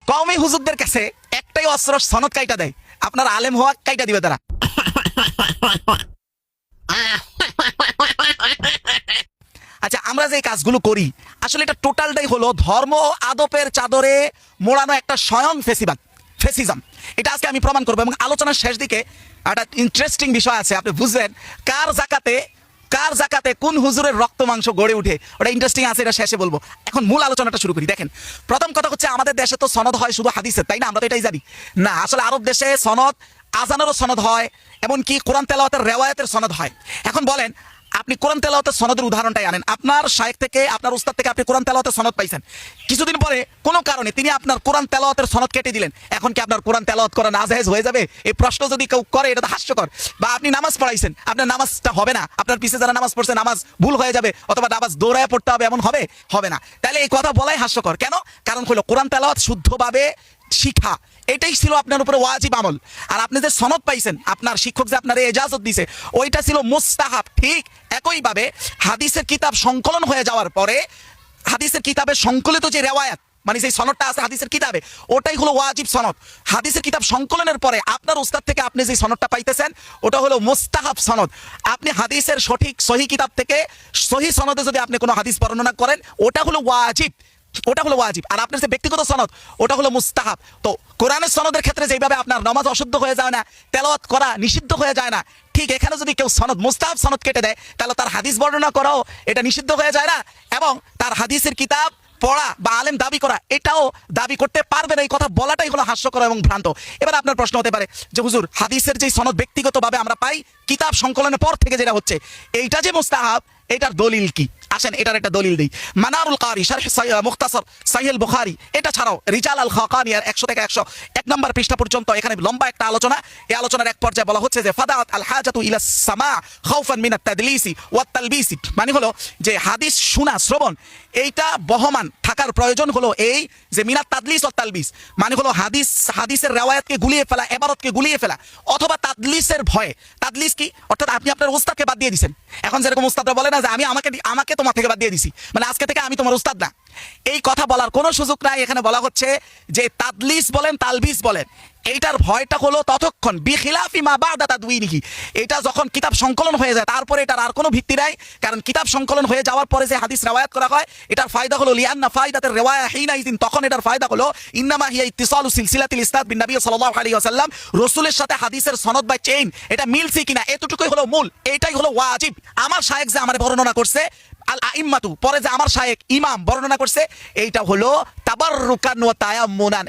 কওমি হুজুরদের কাছে একটাই অস্ত্র, সনদ কাইটা দেয়। আপনার আলেম হওয়া কাইটা দিবে তারা। আচ্ছা, আমরা যে কাজগুলো করি আসলে এটা টোটালটাই হলো ধর্ম আদপের চাদরে মোড়ানো একটা স্বয়ং ফেসিজম। এটা আজকে আমি প্রমাণ করবো এবং আলোচনার শেষ দিকে একটা ইন্টারেস্টিং বিষয় আছে, আপনি বুঝবেন কার জাকাতে কোন হুজুরের রক্ত মাংস গড়ে উঠে। ওটা ইন্টারেস্টিং আছে, এটা শেষে বলবো। এখন মূল আলোচনাটা শুরু করি। দেখেন, প্রথম কথা হচ্ছে আমাদের দেশে তো সনদ হয় শুধু হাদিসের, তাই না? আমরা তো এটাই জানি না। আসলে আরব দেশে সনদ, আজানেরও সনদ হয়, এমনকি কোরআন তেলাওয়াতের রেওয়ায়াতের সনদ হয়। এখন বলেন, আপনি কোরআন তেলাওয়াতের সনদের উদাহরণটাই আনেন। আপনার শায়েখ থেকে, আপনার উস্তাদ থেকে আপনি কোরআন তেলাওয়াতের সনদ পাইছেন, কিছুদিন পরে কোনো কারণে তিনি আপনার কোরআন তেলাওয়াতের সনদ কেটে দিলেন। এখন কি আপনার কোরআন তেলাওয়াত করা নাজায়েজ হয়ে যাবে? এই প্রশ্ন যদি কেউ করে এটা তো হাস্যকর। বা আপনি নামাজ পড়াইছেন, আপনার নামাজটা হবে না, আপনার পিছিয়ে যারা নামাজ পড়ছে নামাজ ভুল হয়ে যাবে, অথবা নামাজ দৌড়ায় পড়তে হবে, এমন হবে না। তাহলে এই কথা বলাই হাস্যকর। কেন? কারণ হলো কোরআন তেলাওয়াত শুদ্ধভাবে শিখা, এটাই ছিল আপনার উপরে ওয়াজিব আমল। আর আপনি যে সনদ পাইছেন, আপনার শিক্ষক যে আপনার এজাজত দিছে, ওইটা ছিল মুস্তাহাব। ঠিক একইভাবে হাদিসের কিতাব সংকলন হয়ে যাওয়ার পরে হাদিসের কিতাবে সংকলিত যে রেওয়ায়াত, মানে যে সনদটা আছে হাদিসের কিতাবে, ওটাই হলো ওয়াজিব সনদ। হাদিসের কিতাব সংকলনের পরে আপনার উস্তাদ থেকে আপনি যে সনদটা পাইতেছেন, ওটা হলো মুস্তাহাব সনদ। আপনি হাদিসের সঠিক সহি কিতাব থেকে সহি সনদে যদি আপনি কোনো হাদিস বর্ণনা করেন, ওটা হলো ওয়াজিব। আর আপনার যে ব্যক্তিগত সনদ, ওটা হলো মুস্তাহাব। তো কোরআনের সনদের ক্ষেত্রে যেভাবে আপনার নামাজ অশুদ্ধ হয়ে যায় না, তেলাওয়াত করা নিষিদ্ধ হয়ে যায় না, ঠিক এখানে যদি কেউ সনদ, মুস্তাহাব সনদ কেটে দেয়, তাহলে তার হাদিস বর্ণনা করাও এটা নিষিদ্ধ হয়ে যায় না, এবং তার হাদিসের কিতাব পড়া বা আলেম দাবি করা, এটাও দাবি করতে পারবে না। এই কথা বলাটাই হলো হাস্যকর এবং ভ্রান্ত। এবার আপনার প্রশ্ন হতে পারে যে হুজুর, হাদিসের যে সনদ ব্যক্তিগতভাবে আমরা পাই কিতাব সংকলনের পর থেকে যেটা হচ্ছে, এইটা যে মুস্তাহাব, এটার দলিল কি? আসেন এটার একটা দলিল দেই। মানারুল কারি শারহ মুখতাসার সাহিহ বুখারী, এটা ছাড়াও রিজাল আল খাকানি 100 থেকে 101 নম্বর পৃষ্ঠা পর্যন্ত এখানে লম্বা একটা আলোচনা। এই আলোচনার এক পর্যায়ে বলা হচ্ছে যে ফাদাত আল হাজাতু ইলা সামা খাউফান মিনাত তাদলিসি ওয়াত তালবিসি, মানে হলো যে হাদিস শোনা, শ্রবণ, এইটা বহমান থাকার প্রয়োজন হলো এই যে মিনাত তাদলিস ওয়াত তালবিস, মানে হলো হাদিসের রেওয়ায়াতকে গুলিয়ে ফেলা, ইবারতকে গুলিয়ে ফেলা, অথবা তাদলিসের ভয়ে। তাদলিস কি? অর্থাৎ আপনি আপনার উস্তাদকে বাদ দিয়ে দিয়েছেন। এখন যেরকম উস্তাদরা বলে না যে আমি আমাকে তোমার থেকে বাদ দিয়ে দিছি, মানে আজকে থেকে আমি তোমার উস্তাদ না, এই কথা বলার কোনো সুযোগ নাই। এখানে বলা হচ্ছে যে তাদলিস বলেন, তালবিস বলেন, এইটার ভয়টা হলো ততক্ষণ বিখিলাফি মা বাদা তাদউইনিহি, এটা যখন কিতাব সংকলন হয়ে যায় তারপরে এটার আর কোনো ভিত্তি নাই। কারণ কিতাব সংকলন হয়ে যাওয়ার পরে যে হাদিস রিওয়ায়াত করা হয়, এটার ফায়দা হলো লিআন্না ফায়দাতুর রিওয়ায়া হিনাইযিন, তখন এটার ফায়দা হলো ইন্নামা হিয়া ইত্তিসালু সিলসিলাতিল ইসনাদ বিন নবী সাল্লাল্লাহু আলাইহি ওয়াসাল্লাম, রাসূলের সাথে হাদিসের সনদ বা চেইন এটা মিলছে কিনা, এতটুকুই হলো মূল, এটাই হলো ওয়াজিব। আমার শায়েখ যে আমারে বর্ণনা করছে আল আইম্মাতু, পরে যে আমার শায়েখ ইমাম বর্ণনা করছে, এইটা হলো তাবাররুকান ওয়া তায়াম্মুনান।